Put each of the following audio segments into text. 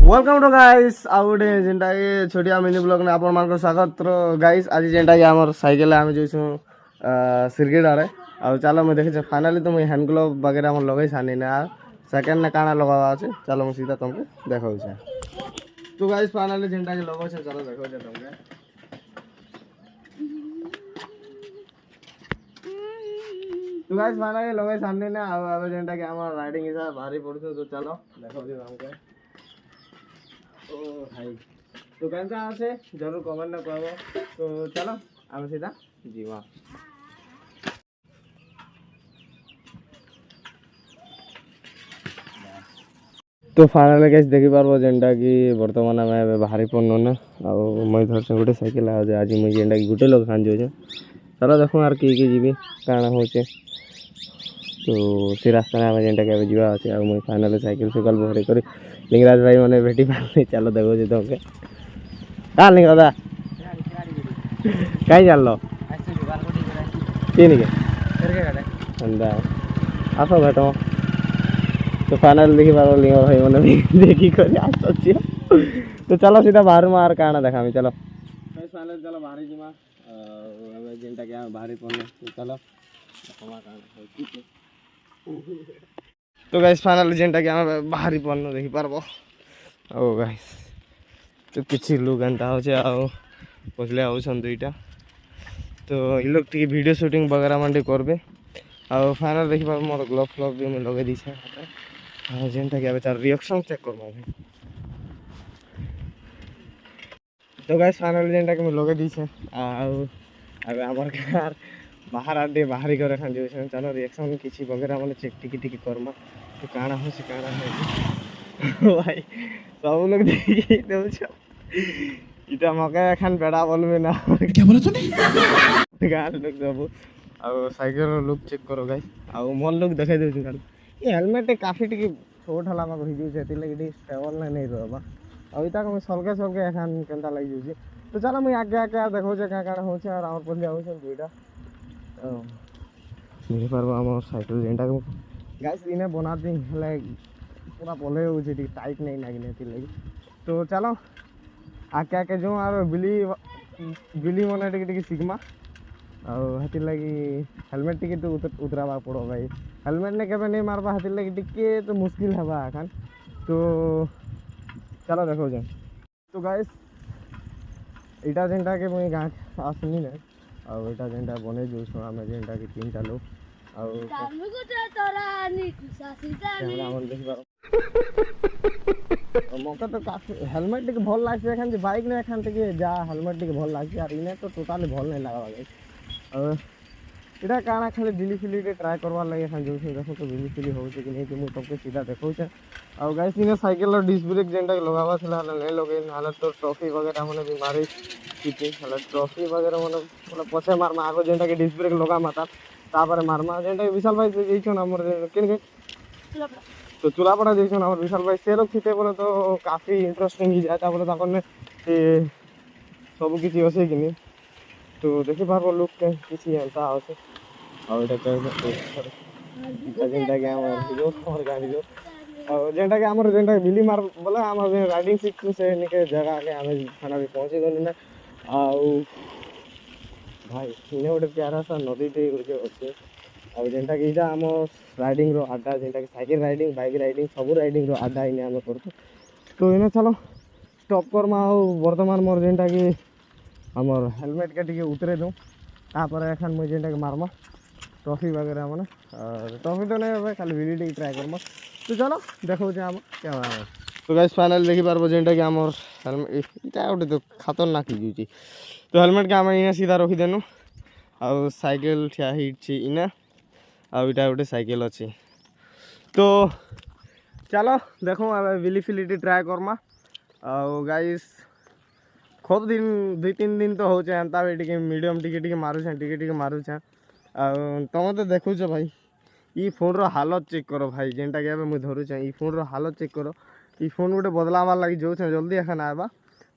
Welcome to guys out जेनटा कि छोटिया mini blog ने आपण मान स्वागत। तो गाइस आज जेनटा कि हमर साइकिल आमे जइसु सिरगेट आड़े आ चलो मैं देखे फाइनली तो मुझे हैंड ग्लोव वगैरह हम लगे छानी ना सेकेंड ने काना लगावा আছে चलो मैं सीधा तुमके देखाउ छे। तो गाइस फाइनली जेनटा कि लगो छे चलो देखाउ छे तुमके। तो गाइस फाइनली लगे छानी ना अब जेनटा कि हमर राइडिंग हिसाब भारी पड़छ तो चलो देखाउ छे तुमके। ओ भाई तो कैसा আছে जरूर कमेंट ना करबो। तो चलो आम सीधा जीवा। तो फाइनली गाइस देखि पारबो जेंटा कि वर्तमान में बाहरी पड़नो ना आ मैं धर से गोटे साइकिल आज आज मैं जेंटा कि गोटे लोग खान जो चलो देखो यार की जीवी काना होचे। तो से रास्ता में जेंटा के जीवा আছে आ मैं फाइनली साइकिल सुकल भरे करी लिंगराज भाई मने भेटी पाले चलो देखो जे तुमके का लिंग दादा कहीं जान लो तीन के अंदा आसो भेटो। तो फाइनल देखी पारो लिंग भाई मने देखी कर आसो तो चलो सीधा बाहर मार काना देखामी चलो फाइनल चलो बाहर जीमा अब जेंटा के बाहर पड़ने तो चलो कमा काना तो गाइस फाइनल जेंटा कि आम बाहरी पड़नो देखी पारबो। ओ गाइस तो किसी लोग एंता हो पसले आउन दुईटा तो ये लोग टी वीडियो शूटिंग वगैरह मंडी करबे आ फाइनल देखि पार मोर ग्लोव फ्लव भी मैं लगे दीछे हां जेंटा कि तार रिएक्शन चेक करबा। तो गाइस फाइनल जेंटा कि मैं लगे दीछे आ अब हमर कार बाहर आडे बाहरी करे खान जो चलो रिएक्शन किसी वगैरह माने चेक टिकी टिकी करमा तो काना हो भाई सब लोग देखी देउछ इटा मके एखान बेड़ा बोलबे ना क्या बोला तूने गाल लोग सब आ साइकिल लुक चेक करो गाइस आ मोर लोग देखाई देउछ गाल ये हेलमेट काफी टिकी छोट हला मा कहि जे एति लगी स्टेबल नहीं रहबा आ इता को सलके सलके एखान केनता लगी जे। तो चलो मैं आगे आगे देखो जे का काना होछ और हमर पल्ले होछ दुईटा मेरे पारबो हमर साइकिल जेंटा को गाइस इने बना दी हले पूरा पले हो जे टाइट नहीं लागिने ति लगी। तो चलो आके आके जो और बिली मने टिके सिग्मा और हति लगी हेलमेट टिके तो उतराबा पड़ो भाई हेलमेट ने केबे नहीं मारबा हति लगी टिके तो मुश्किल हबा अखन। तो चलो देखो जे तो गाइस इटा जेंटा के मुई गाँ आसनी ने और इटा जेंटा बने जो छोड़ा में जेंटा के तीनटा लोग और मौका तो काफी हेलमेट टिके भल लागছে এখান যে বাইক না এখান থেকে যা হেলমেট টিকে ভল লাগছে আর ইনে তো টোটালি ভল नहीं লাগা गाइस। और এটা কানা খালি দিলি ফিলি কে ট্রাই করবার লাগে এখান जो देखो तो दिली फिली होছে कि नहीं कि मु तुमके सीधा देखौ छे। और गाइस इने साइकिल रो डिस्क ब्रेक जेंटा के लगावा छला नहीं लगे नाले तो ट्रॉफी वगैरह माने भी मारी किते हला ट्रॉफी वगैरह माने मतलब पछे मार आगो जेंटा के डिस्क ब्रेक लगा माता तापर मारमा जेंटा के विशाल भाई जइछो ना हमर केन के तो चूलापड़ा जइछो हमर विशाल भाई से लोग थिते बोले तो काफी इंटरेस्टिंग ही जाता बोले ताकन में सब किछि होसे कि नहीं। तो देखि पारबो लोग के किछि एंता होसे और एटा के जेंटा के हमर हिरो और गाड़ी जो और जेंटा के हमर जेंटा बिली मार बोला हमर राइडिंग सीख से निके जगह के हमें खाना भी पहुंचे गने ना आउ भाई इने ओटे प्यारा सा नदी टे होचे और जेंटा कि इटा हम राइडिंग रो अड्डा जेंटा कि साइकिल राइडिंग बाइक राइडिंग सब राइडिंग रो अड्डा इने हम करतो। तो इने चलो स्टॉप करमा वर्तमान मोर जेंटा कि हमर हेलमेट के टिके उतरे दो तापर एखन मैं जेंटा के मारमा ट्रॉफी वगैरह माने और ट्रॉफी तो नहीं है खाली वीडियो टिके ट्राई करमा। तो चलो देखो जे हम क्या है। तो गाइस फाइनल देखि पारबो जेंटा कि हमर हेलमेट इटा ओटे तो खतरनाक ही जुची। तो हेलमेट के हम इने सीधा रखी देनु और साइकिल ठिया हिट छी इने और इटा गोटे साइकिल अच्छी। तो चलो देखो अब बिली फिली ट्राए करमा और गाइस खूब दिन 2-3 दिन तो हो एंता भी मीडियम टिके मारुछे टिके मारुछे तुम तो देखु भाई ई फोन रो हालत चेक करो भाई जेंटा के मुझे धरुचे ई फोन रो हालत चेक करो ई फोन गोटे बदलावार लगी जो जल्दी एखन आवा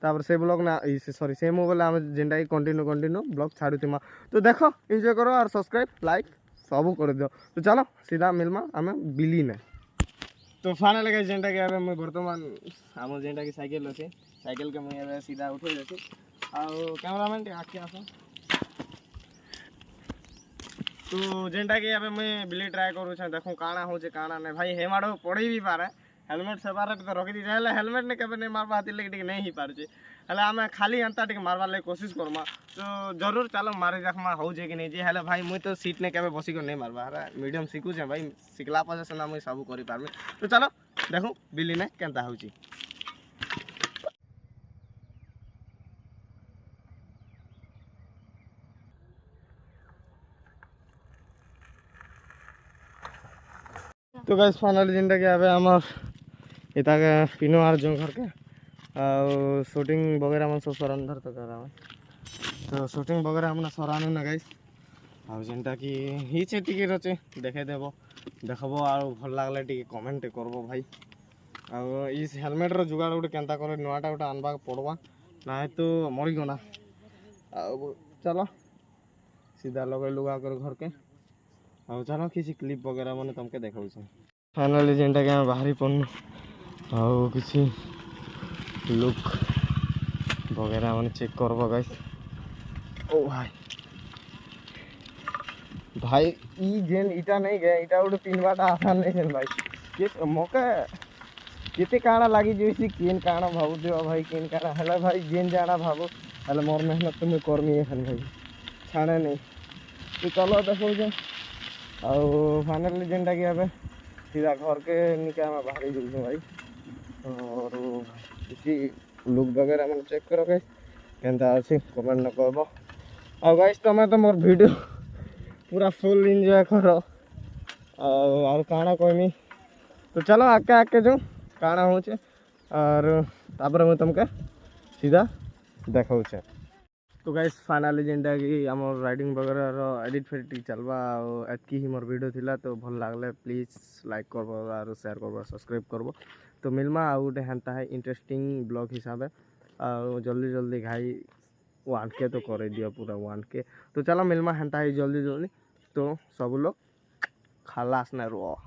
तापर से ब्लॉग ना सॉरी से मोबाइल आम जेंटा कि कंटिन्यू ब्लॉग छाड़ुमा। तो देखो एंजॉय करो और सब्सक्राइब लाइक सब कर दो। तो चलो सीधा मिलमा आम बिली ने। तो फाइनल गाइस जेंटा के अबे मैं वर्तमान आम जेंटा की साइकिल अच्छे साइकिल के मुझे अबे सीधा उठे अच्छे आउ कैमरामैन आके आस तो जेंटा कि अबे मैं बिली ट्राए करूँ देखूँ काଣା हो काଣା नहीं भाई हे माड़ पड़ी भी पारे हेलमेट सेपारेट तो रखी दी हेलमेट ने केबे नहीं मारबा हाथी लगे नहीं ही पारे हेल्ले आम खाली एंता टे मारबार लगे कोशिश करमा तो जरूर चलो मारी देखमा हो कि नहीं जे हेल्ले भाई मुई तो सीट ने केबे बसिक नहीं मारबा अरे मीडियम शिखुचे भाई शिखला पछे सिना मुई सब करि पारबी तो चलो देखूँ बिली ने केंता होची। तो गाइस फाइनली जेनटा कि आबे हमर इता के पिनो आर जो घर के शूटिंग वगैरह मन सब सरंधर तो करा तो शूटिंग वगैरह हमने सरानु ना गाइस आ जेनटा कि ही छे टिके रचे देखे देबो देखबो आ भल लागले टिके कमेंट करबो भाई आ इस हेलमेट रो जुगाड़ उठे केंता करे नवाटा उठे आनबा पड़वा ना तो मरी गना आ चलो सीधा लगे लुगा कर घर के आ चलो किसी क्लिप वगैरह मैंने तुमके देखा फाइनली जेनटा कि बाहरी पड़नु आ किसी लुक वगैरह मैंने चेक करबो गाइस। ओ भाई भाई ई जेन इटा नहीं गए इटा उठे पिनवाटा आसान नहीं है भाई के मौका केते काଣା लागी जैसी केन काଣା भाबू देवा भाई केन काଣା हेला भाई जेन जाना भाबो हेला मोर मेहनत तो मैं करमी है भाई छाड़े नहीं तो चलो देखो जे आ फाइनली जेनटा कि अबे सीधा घर के निका में बाहर ही भाई और किसी लुक वगैरह मैंने चेक करो गाइस केंता अच्छे कमेंट न करबो आ गाइस तमे तो मोर वीडियो पूरा फुल एंजॉय करो और काଣା कहमी तो चलो आके आके जो काଣା होचे और तापर मैं तुमके सीधा देखाऊचे। तो गाइस फाइनली जेनटा कि आमर राइडिंग वगैरह रो एडिट फेडिट चलवा एतकी ही मोर वीडियो थिला तो भल लागले प्लीज लाइक करबो और शेयर करबो सब्सक्राइब करबो तो मिलमा आ गोटे हेन्ता है इंटरेस्टिंग ब्लॉग हिसाब और जल्दी जल्दी घाई 1K तो कर दियो पूरा 1K तो चलो मिलमा हेन्ता है जल्दी जल्दी तो सब लोग खलास न रो।